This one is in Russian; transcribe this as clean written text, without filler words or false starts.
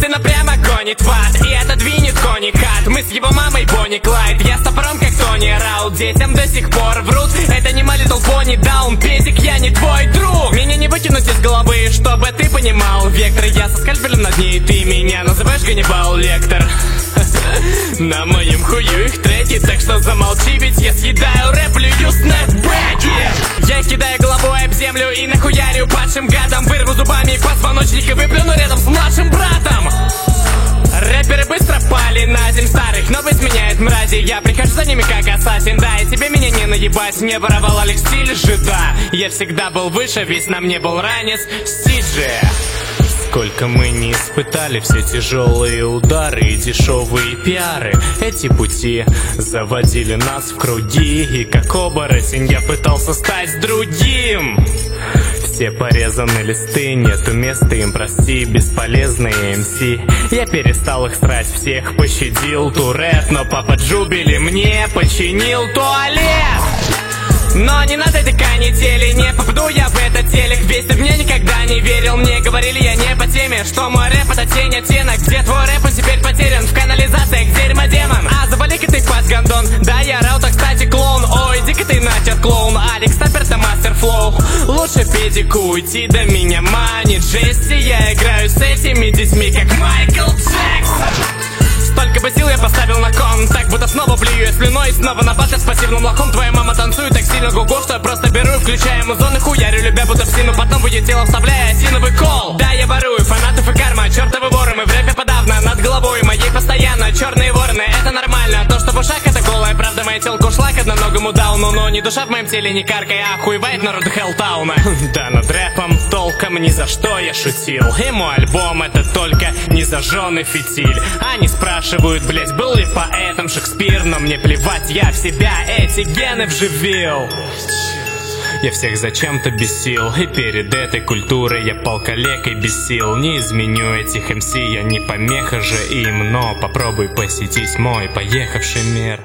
Машина прямо гонит в ад и отодвинет кони хат. Мы с его мамой Бонни Клайд, я с топором как Тони Раут. Детям до сих пор врут, это не My Little Pony Down. Педик, я не твой друг, меня не выкинуть из головы, чтобы ты понимал вектор. Я со скальпелем над ней, ты меня называешь Ганнибал Лектор. На моем хую их треки, так что замолчи, ведь я съедаю рэп, плюю снэпбэки. Я их кидаю головой об землю и нахуярю падшим гадом. Вырву зубами позвоночник и выплюну рядом с младшим братом. Рэперы быстро пали на земь, старых новых сменяют мрази. Я прихожу за ними как ассасин, да, и тебе меня не наебать. Не воровал Алекс стиль же, да. Я всегда был выше, весь на мне был ранец Сиджи. Сколько мы не испытали все тяжелые удары и дешевые пиары. Эти пути заводили нас в круги, и как оборотень я пытался стать другим. Все порезаны листы, нету места им, прости, бесполезные МС. Я перестал их срать, всех пощадил Турет, но папа Джубили мне починил туалет. Но не надо этой канители, не попаду я в этот телек. Весь ты в меня никогда не верил, мне говорили я не по теме, что мой рэп это тень оттенок. Где твой рэп, он теперь потерян в канализациях, дерьмо демон. А завали-ка ты пас гондон, да я Раута, кстати, клоун. Ой, иди-ка ты нахер, клоун, Алекс Таппер-то мастер флоу. Лучше педику уйти, до меня манит жести. Я играю с этими детьми, как Майкл Джексон. Столько бы сил я поставил на кон, так будто снова плюю я слюной. Снова на бате с пассивным лохом. Твоя мама танцует так сильно гугу, что я просто беру и включаю музон и хуярю, любя будто в сину. Потом в ее тело вставляя осиновый кол. Да, я ворую фанатов и карма, чертовы воры. Мы в рэпе подавно, над головой моей постоянно черные вороны, это нормально. То, что в ушах, это голая правда. Моя телка ушла к одноногому дауну, но ни душа в моем теле не каркая, а охуевает народ Хеллтауна. Да, над рэпом толком ни за что я шутил. И мой альбом это только незажженный фитиль. Они спрашивают, блять, был ли поэтом Шекспир, но мне плевать, я в себя эти гены вживил. Я всех зачем-то бесил, и перед этой культурой я пал калекой без сил. Не изменю этих МС, я не помеха же им, но попробуй посетить мой поехавший мир.